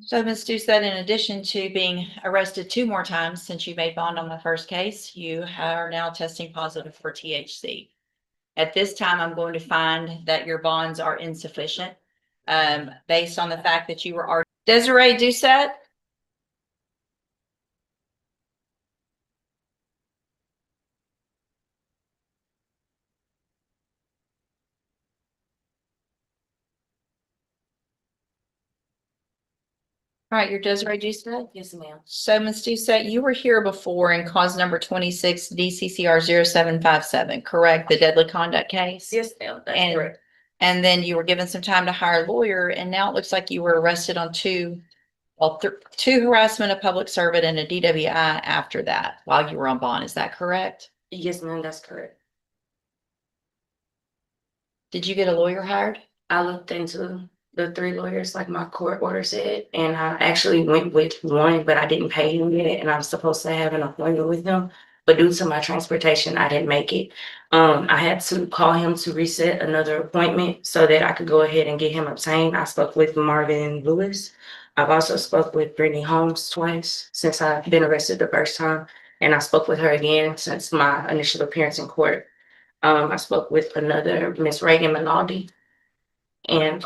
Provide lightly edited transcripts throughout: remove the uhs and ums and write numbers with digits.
So Ms. Doucette, in addition to being arrested 2 more times since you made bond on the first case, you are now testing positive for THC. At this time, I'm going to find that your bonds are insufficient, based on the fact that you were Desiree Doucette. All right, you're Desiree Doucette? Yes, ma'am. So Ms. Doucette, you were here before in cause number 26 DCCR 0757, correct? The deadly conduct case? Yes, ma'am, that's correct. And then you were given some time to hire a lawyer, and now it looks like you were arrested on two harassment of public servant and a DWI after that while you were on bond. Is that correct? Yes, ma'am, that's correct. Did you get a lawyer hired? I looked into the 3 lawyers like my court order said, and I actually went with one, but I didn't pay him yet, and I was supposed to have an appointment with him. But due to my transportation, I didn't make it. I had to call him to reset another appointment so that I could go ahead and get him obtained. I spoke with Marvin Lewis. I've also spoke with Brittany Holmes twice since I've been arrested the first time, and I spoke with her again since my initial appearance in court. I spoke with another Miss Reagan Minaldi, and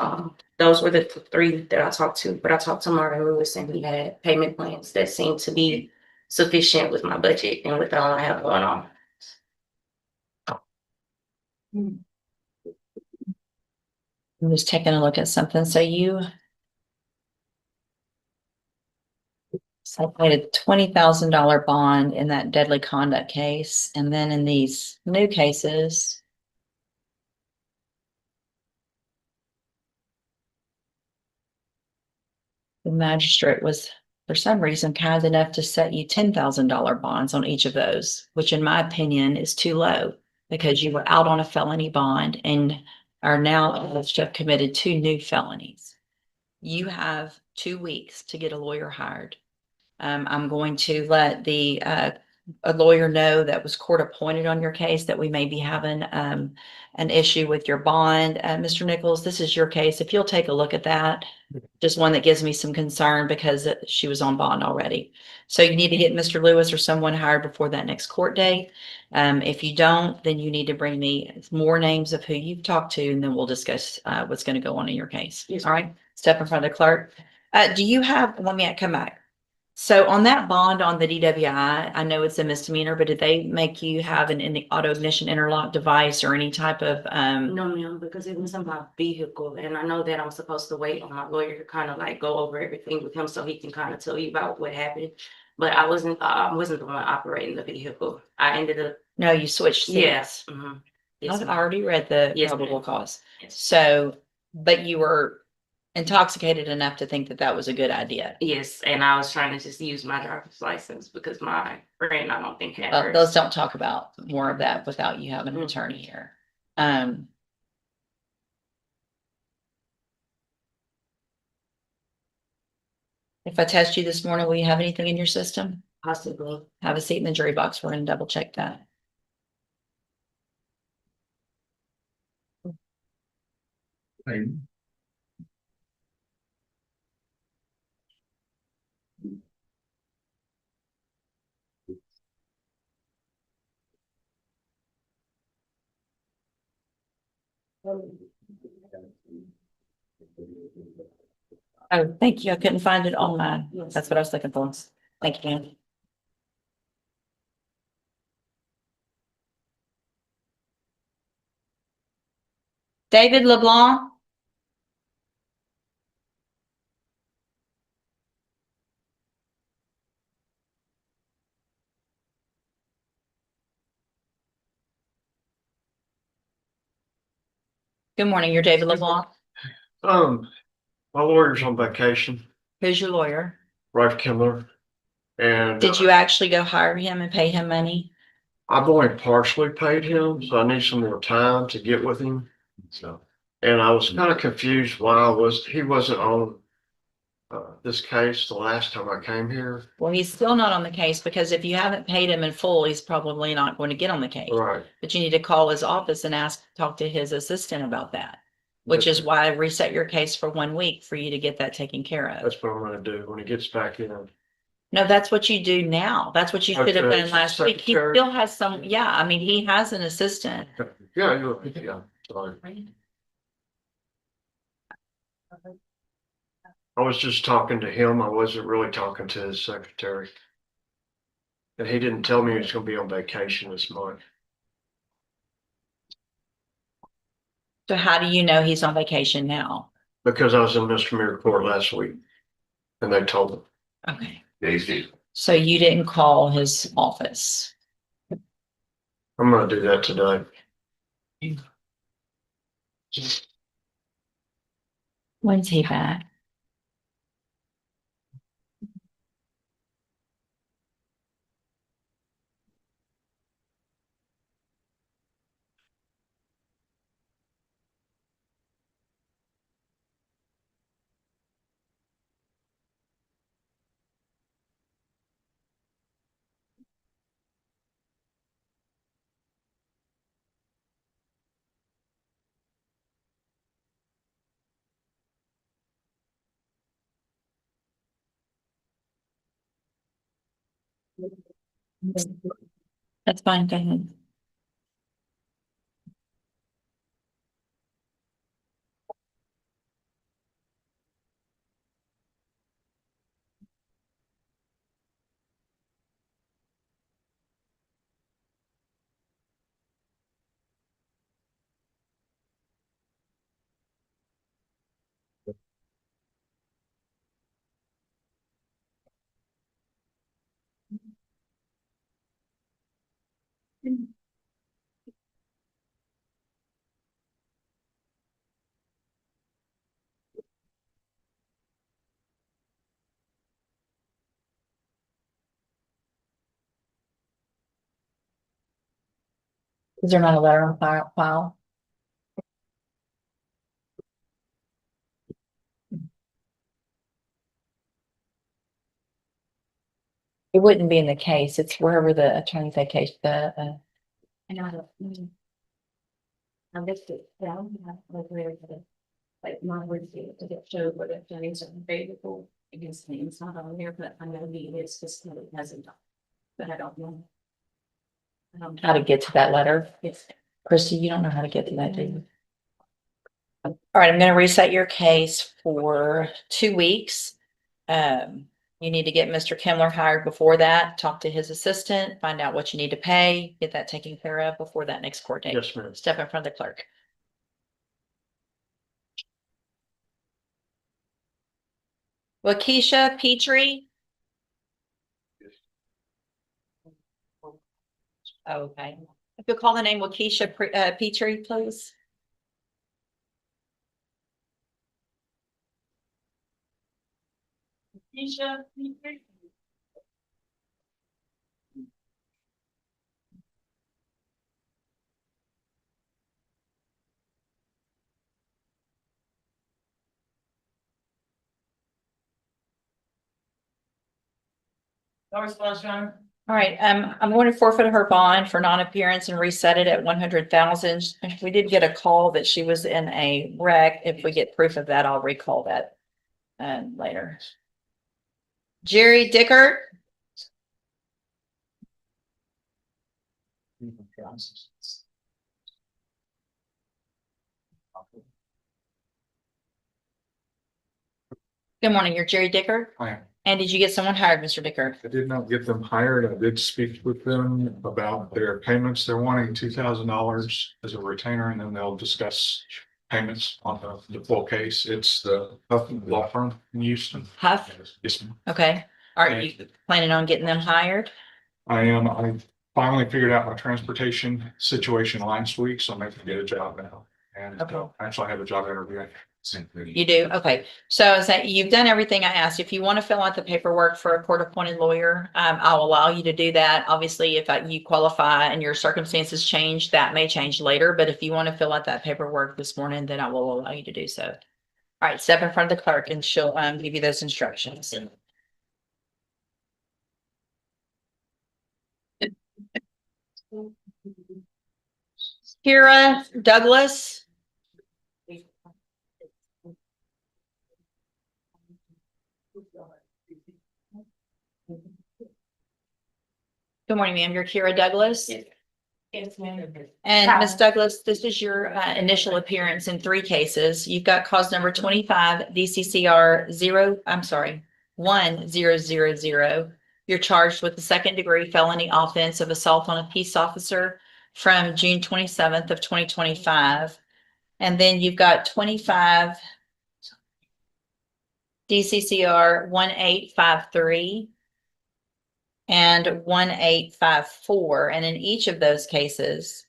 those were the 3 that I talked to. But I talked to Marvin Lewis, and he had payment plans that seemed to be sufficient with my budget and with all I have going on. I'm just taking a look at something. So you paid a $20,000 bond in that deadly conduct case, and then in these new cases, the magistrate was, for some reason, kind enough to set you $10,000 bonds on each of those, which in my opinion is too low because you were out on a felony bond and are now alleged to have committed 2 new felonies. You have 2 weeks to get a lawyer hired. I'm going to let a lawyer know that was court appointed on your case that we may be having an issue with your bond. Mr. Nichols, this is your case. If you'll take a look at that, just one that gives me some concern because she was on bond already. So you need to get Mr. Lewis or someone hired before that next court date. If you don't, then you need to bring me more names of who you've talked to, and then we'll discuss what's going to go on in your case. Yes. All right, step in front of the clerk. Do you have, let me come back. So on that bond on the DWI, I know it's a misdemeanor, but did they make you have an auto ignition interlock device or any type of No, ma'am, because it was in my vehicle, and I know that I'm supposed to wait on my lawyer to kind of like go over everything with him so he can kind of tell you about what happened. But I wasn't the one operating the vehicle. I ended up. No, you switched seats. Yes. Mm-hmm. Yes, I've already read the yes, probable cause. Yes. So, but you were intoxicated enough to think that that was a good idea. Yes, and I was trying to just use my driver's license because my friend, I don't think had hers. Let's don't talk about more of that without you having an attorney here. If I test you this morning, will you have anything in your system? Possibly. Have a seat in the jury box. We're going to double check that. Oh, thank you. I couldn't find it online. That's what I was looking for. Thank you, ma'am. David LeBlanc. Good morning. You're David LeBlanc. My lawyer's on vacation, Who's your lawyer? Raquel, and Did you actually go hire him and pay him money? I've only partially paid him, so I need some more time to get with him. So, and I was kind of confused why he wasn't on this case the last time I came here. Well, he's still not on the case because if you haven't paid him in full, he's probably not going to get on the case. Right. But you need to call his office and talk to his assistant about that. which is why I reset your case for 1 week for you to get that taken care of. That's what I'm gonna do when he gets back in. No, that's what you do now. That's what you should have Okay, done last week. He secretary. still has some, yeah, I mean, he has an assistant. Yeah, sorry. I was just talking to him. I wasn't really talking to his secretary. And he didn't tell me he was gonna be on vacation this month. So how do you know he's on vacation now? Because I was in misdemeanor court last week. And they told him. Okay, Daisy. so you didn't call his office. I'm gonna do that today. When's he back? That's fine, go ahead. Is there not a letter on file? It wouldn't be in the case. It's wherever the attorney vacation, And I don't. I missed it down, like where the, like my words to get showed what the attorneys are favorable against me. It's not on there, but I know he is, just that it hasn't done. But I don't know. how to get to that letter. Yes. Christy, you don't know how to get to that, do you? All right, I'm gonna reset your case for 2 weeks. You need to get Mr. Kimler hired before that, talk to his assistant, find out what you need to pay, get that taken care of before that next court date. Yes, ma'am. Step in front of the clerk. Waukesha Petrie. Okay, if you'll call the name Waukesha Petrie, please. Waukesha Petrie. All right, I'm going to forfeit her bond for non-appearance and reset it at 100,000. If we did get a call that she was in a wreck, if we get proof of that, I'll recall that later. Jerry Dickert. Good morning, you're Jerry Dickert. Hi, And did you get someone hired, Mr. Dickert? I did not get them hired. I did speak with them about their payments. They're wanting $2,000 as a retainer, and then they'll discuss payments on the full case. It's the Huff Law Firm in Houston. Huff? Yes, ma'am. Okay. Are you planning on getting them hired? I am. I finally figured out my transportation situation last week, so I'm able to get a job now. And Okay. actually I have a job interview. You do? Okay. So you've done everything I asked. If you want to fill out the paperwork for a court appointed lawyer, I'll allow you to do that. Obviously, if you qualify and your circumstances change, that may change later. But if you want to fill out that paperwork this morning, then I will allow you to do so. All right, step in front of the clerk and she'll give you those instructions. Kira Douglas. Good morning, ma'am. You're Kira Douglas. Yes, ma'am. And Ms. Douglas, this is your initial appearance in 3 cases. You've got cause number 25 DCCR 1000. You're charged with the 2nd-degree felony offense of assault on a peace officer from June 27th of 2025. And then you've got 25 DCCR 1853 and 1854. And in each of those cases,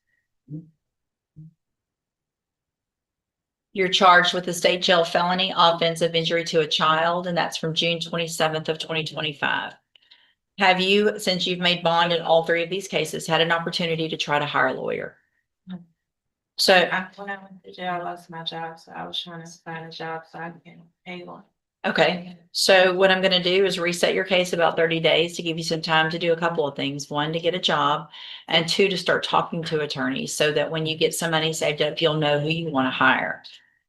you're charged with the state jail felony offense of injury to a child, and that's from June 27th of 2025. Have you, since you've made bond in all 3 of these cases, had an opportunity to try to hire a lawyer? So, When I went to jail, I lost my job, so I was trying to find a job so I can pay one. okay, so what I'm gonna do is reset your case about 30 days to give you some time to do a couple of things. 1, to get a job, and 2, to start talking to attorneys so that when you get some money saved up, you'll know who you want to hire.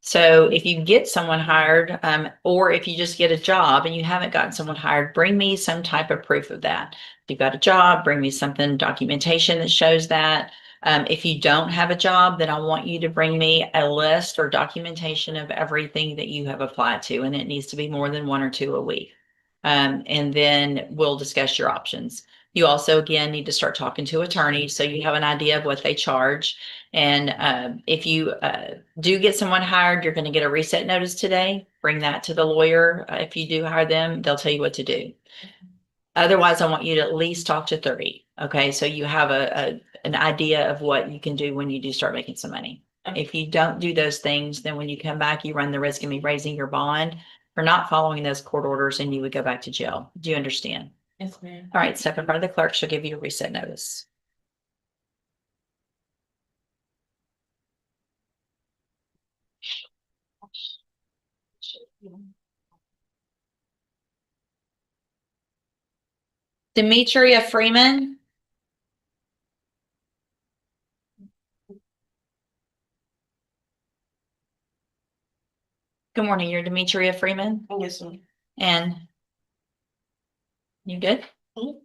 So if you get someone hired, or if you just get a job and you haven't gotten someone hired, bring me some type of proof of that. If you've got a job, bring me something, documentation that shows that. If you don't have a job, then I want you to bring me a list or documentation of everything that you have applied to, and it needs to be more than 1 or 2 a week. And then we'll discuss your options. You also, again, need to start talking to attorneys so you have an idea of what they charge. And if you do get someone hired, you're going to get a reset notice today. Bring that to the lawyer. If you do hire them, they'll tell you what to do. Otherwise, I want you to at least talk to 30. Okay, so you have an idea of what you can do when you do start making some money. If you don't do those things, then when you come back, you run the risk of me raising your bond for not following those court orders, and you would go back to jail. Do you understand? Yes, ma'am. All right, step in front of the clerk. She'll give you a reset notice. Demetria Freeman. Good morning, you're Demetria Freeman, Yes, ma'am. and you good? Mhm.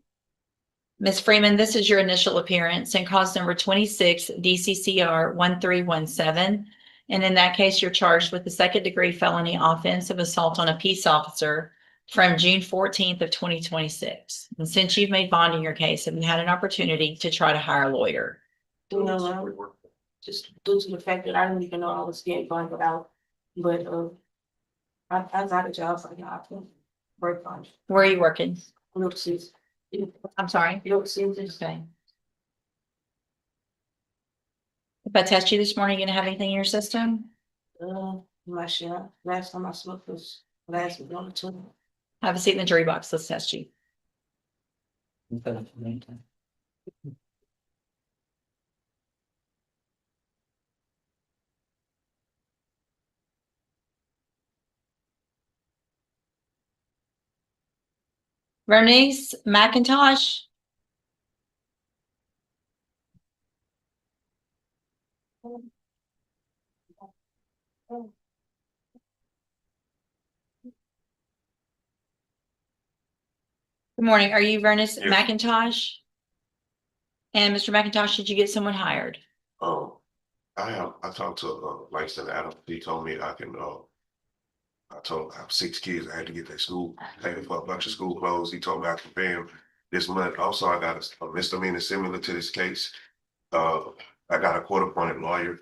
Ms. Freeman, this is your initial appearance in cause number 26 DCCR 1317. And in that case, you're charged with the 2nd-degree felony offense of assault on a peace officer from June 14th of 2026. And since you've made bond in your case, have you had an opportunity to try to hire a lawyer? No, just due to the fact that I didn't even know I was getting bundled out. But I got a job so I can work on Where are you working? Little Caesars. I'm sorry. Little Caesars. Okay. If I test you this morning, you gonna have anything in your system? My shit. Last time I smoked was last week on the 20th. Have a seat in the jury box. Let's test you. Bernice McIntosh. Good morning. Are you Bernice Yes. McIntosh? And Mr. McIntosh, did you get someone hired? I talked to Langston Adams. He told me I can I told him I have 6 kids. I had to get their school paid for a bunch of school clothes. He told me I can pay him this month. Also, I got a misdemeanor similar to this case. I got a court-appointed lawyer.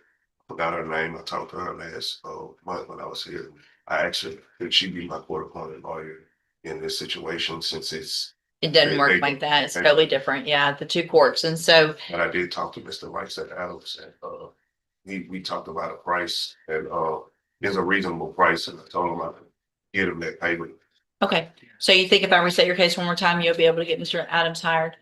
Forgot her name. I talked to her last month when I was here. I actually could she be my court-appointed lawyer in this situation since it's. It doesn't They- work they- like that. It's they- totally different. Yeah, the 2 courts. And so, But I did talk to Mr. Langston Adams and we talked about a price and there's a reasonable price and I told him I could get him that payment. okay. So you think if I reset your case one more time, you'll be able to get Mr. Adams hired?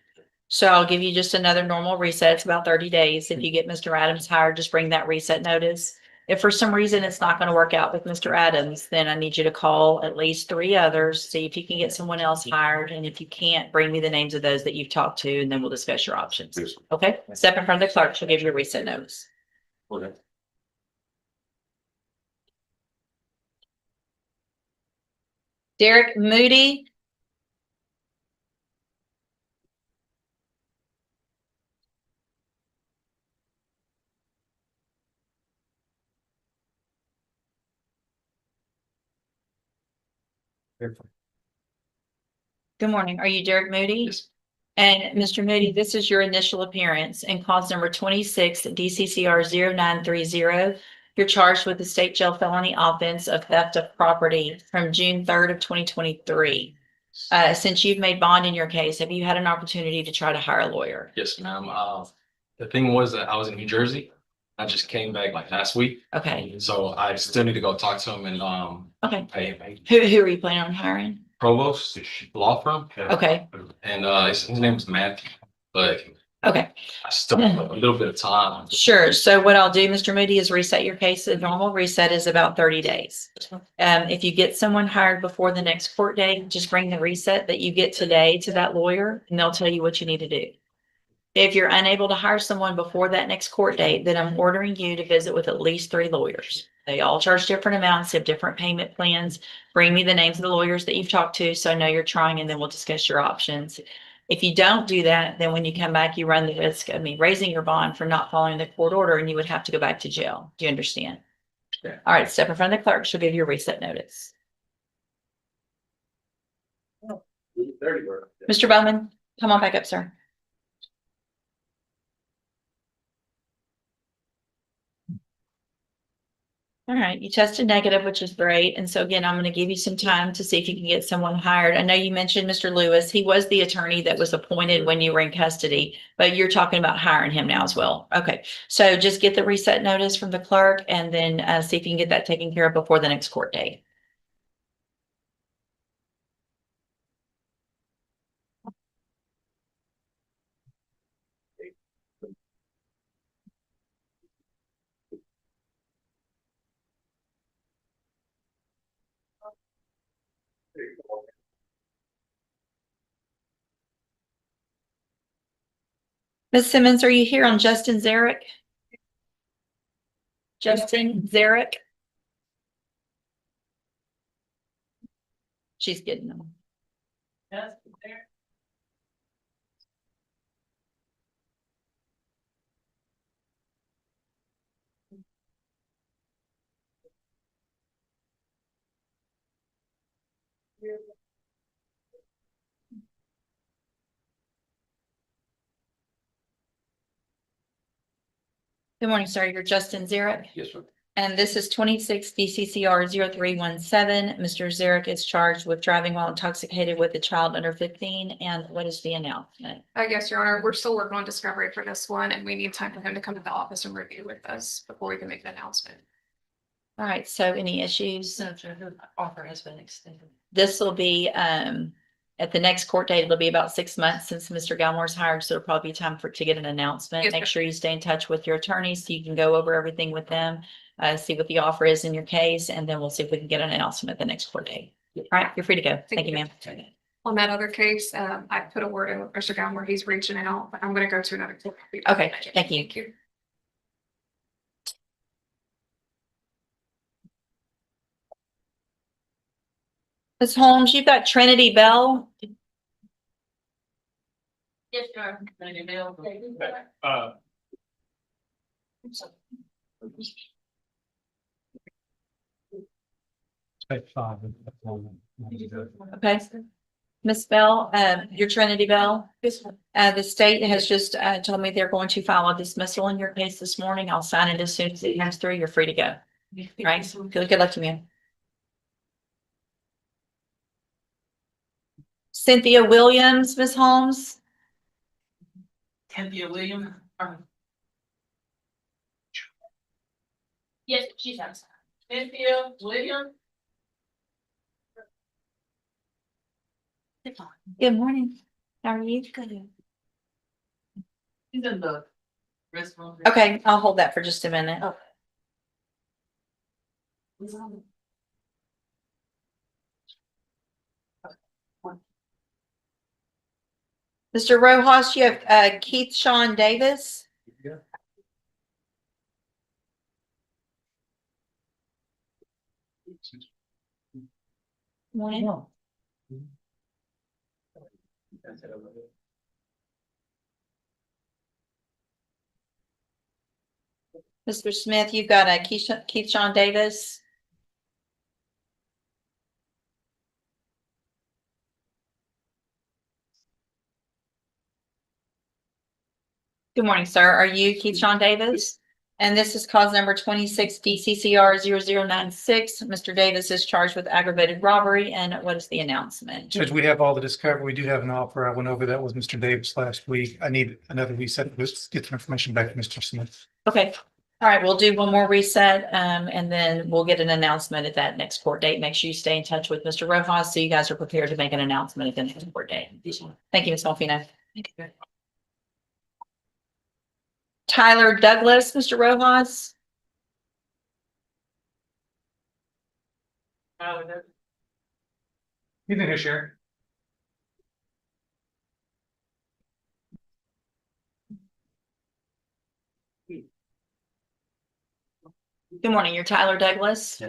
So I'll give you just another normal reset. It's about 30 days. If you get Mr. Adams hired, just bring that reset notice. If for some reason it's not going to work out with Mr. Adams, then I need you to call at least 3 others, see if you can get someone else hired. And if you can't, bring me the names of those that you've talked to, and then we'll discuss your options. Yes. Okay? Step in front of the clerk. She'll give you a reset notice. Okay. Derek Moody. Good morning. Are you Derek Moody? Yes. And Mr. Moody, this is your initial appearance in cause number 26 DCCR 0930. You're charged with the state jail felony offense of theft of property from June 3rd of 2023. Since you've made bond in your case, have you had an opportunity to try to hire a lawyer? Yes, ma'am. The thing was that I was in New Jersey. I just came back like last week, Okay, so I still need to go talk to him and okay. pay Who are you planning on hiring? Provost law firm. Okay, And his name is Matthew, but okay. I still have a little bit of time. Sure. So what I'll do, Mr. Moody, is reset your case. The normal reset is about 30 days. If you get someone hired before the next court date, just bring the reset that you get today to that lawyer and they'll tell you what you need to do. If you're unable to hire someone before that next court date, then I'm ordering you to visit with at least 3 lawyers. They all charge different amounts, have different payment plans. Bring me the names of the lawyers that you've talked to, so I know you're trying, and then we'll discuss your options. If you don't do that, then when you come back, you run the risk of me raising your bond for not following the court order, and you would have to go back to jail. Do you understand? Yeah. All right, step in front of the clerk. She'll give you a reset notice. Mr. Bowman, come on back up, sir. All right, you tested negative, which is great. And so again, I'm going to give you some time to see if you can get someone hired. I know you mentioned Mr. Lewis. He was the attorney that was appointed when you were in custody, but you're talking about hiring him now as well. Okay, so just get the reset notice from the clerk and then see if you can get that taken care of before the next court date. Ms. Simmons, are you here on Justin Zarek? Justin Zarek? She's getting them. Good morning, sir. You're Justin Zarek. Yes, sir. And this is 26 DCCR 0317. Mr. Zarek is charged with driving while intoxicated with a child under 15. And what is the announcement? Yes, Your Honor, we're still working on discovery for this one, and we need time for him to come to the office and review with us before we can make an announcement. All right, so any issues? No, sir, the offer has been extended. This will be at the next court date, it'll be about 6 months since Mr. Galmore's hired, so it'll probably be time to get an announcement. Yes, Make ma'am. sure you stay in touch with your attorneys so you can go over everything with them, see what the offer is in your case, and then we'll see if we can get an announcement at the next court date. All right, you're free to go. Thank you, ma'am. On that other case, I put a word in with Mr. Gilmore. He's reaching out, but I'm gonna go to another. court. Okay, thank you. Thank you. Ms. Holmes, you've got Trinity Bell. Yes, sir. Okay. Ms. Bell, you're Trinity Bell. The state has just told me they're going to file a dismissal in your case this morning. I'll sign it as soon as it comes through. You're free to go. Right? Good luck to you. Cynthia Williams, Ms. Holmes. Cynthia Williams. Yes, she's outside. Cynthia Williams. Good morning. How are you? Good. She's in the restroom. Okay, I'll hold that for just a minute. Mr. Rojas, you have Keith Sean Davis. Morning. Mr. Smith, you've got a Keith Sean Davis. Good morning, sir. Are you Keith Sean Davis? And this is cause number 26 DCCR 0096. Mr. Davis is charged with aggravated robbery. And what is the announcement? Judge, we have all the discovery. We do have an offer. I went over that with Mr. Davis last week. I need another reset. Let's get the information back to Mr. Smith. Okay. All right, we'll do one more reset, and then we'll get an announcement at that next court date. Make sure you stay in touch with Mr. Rojas so you guys are prepared to make an announcement at the next court date. Thank you, Ms. Malfina. Tyler Douglas, Mr. Rojas. You can hear Sharon. Good morning, you're Tyler Douglas.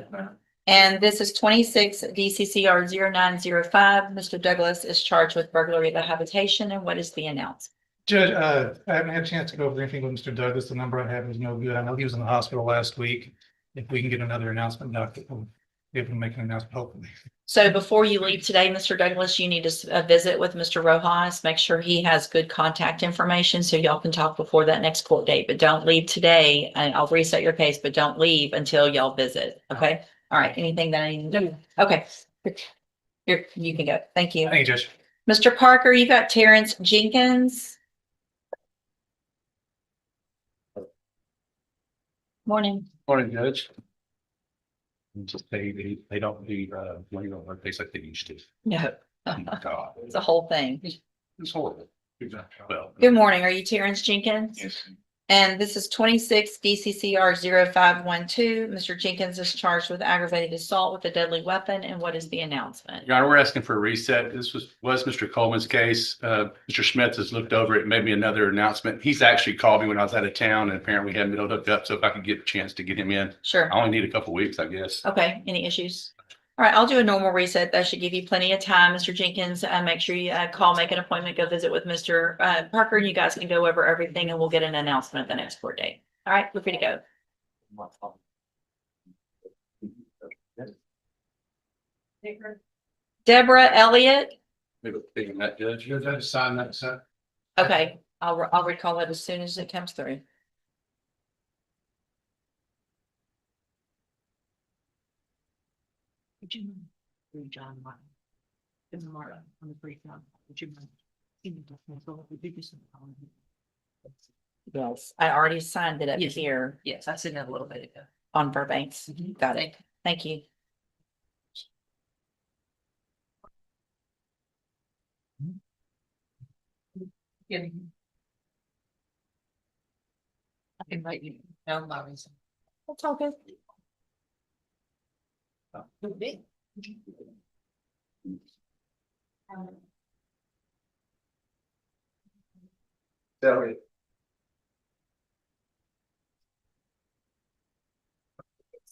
And this is 26 DCCR 0905. Mr. Douglas is charged with burglary of a habitation. And what is the announcement? Judge, I haven't had a chance to go over anything with Mr. Douglas. The number I have is no good. I know he was in the hospital last week. If we can get another announcement, we'll be able to make an announcement, hopefully. So before you leave today, Mr. Douglas, you need to visit with Mr. Rojas, make sure he has good contact information so y'all can talk before that next court date, but don't leave today. And I'll reset your case, but don't leave until y'all visit. Okay. All right. Anything that I need to do? Okay. You can go. Thank you. Thank you, Judge. Mr. Parker, you got Terrence Jenkins. Morning. Morning, Judge. Just they don't do blame on their face like they used to. No, Oh, God, it's a whole thing. it's horrible. Well, Good morning. Are you Terrence Jenkins? yes, And this is 26 DCCR 0512. Mr. Jenkins is charged with aggravated assault with a deadly weapon. And what is the announcement? Your Honor, we're asking for a reset. This was Mr. Coleman's case. Mr. Smith has looked over it, made me another announcement. He's actually called me when I was out of town and apparently had me hooked up. So if I could get a chance to get him in, Sure. I only need a couple weeks, I guess. Okay. Any issues? All right. I'll do a normal reset. That should give you plenty of time, Mr. Jenkins. Make sure you call, make an appointment, go visit with Mr. Parker. You guys can go over everything and we'll get an announcement at the next court date. All right. We're free to go. Deborah Elliott. Maybe taking that, Judge. Judge, I just signed that, sir. Okay. I'll recall it as soon as it comes through. Would you mind reading John Martin? In the Martin on the breakdown, would you mind? Yes, I already signed it up Yes. here Yes, I sent that a little bit ago. on Burbanks. Mhm. Got it. Thank you. Yeah. I can write you down my reason. That's all good.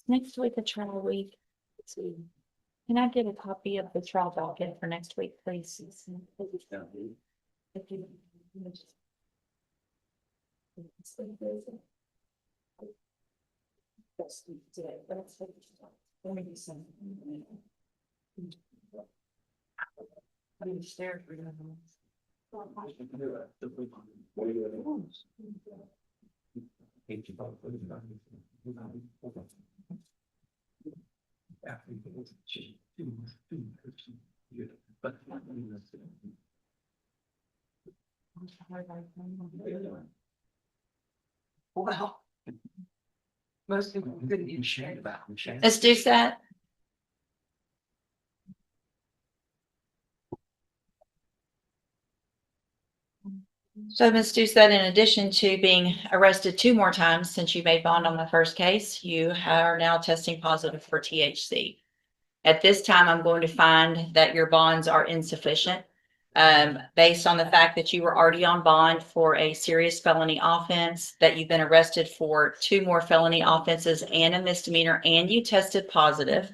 Next week, the trial week. Let's see. Can I get a copy of the trial docket for next week, please? If you- Today, but it's- let me do some- I mean, share for you. Wow. Most people couldn't even share about. Let's do that. So Ms. Doucette, in addition to being arrested 2 more times since you made bond on the first case, you are now testing positive for THC. At this time, I'm going to find that your bonds are insufficient. Based on the fact that you were already on bond for a serious felony offense, that you've been arrested for 2 more felony offenses and a misdemeanor, and you tested positive.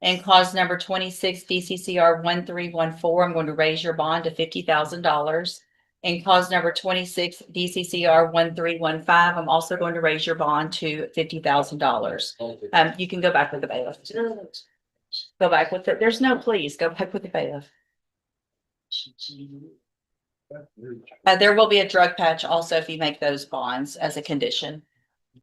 And clause number 26, DCCR 1314, I'm going to raise your bond to $50,000. And clause number 26, DCCR 1315, I'm also going to raise your bond to $50,000. You can go back with the bailiff. Go back with it. There's no please, go back with the bailiff. There will be a drug patch also if you make those bonds as a condition.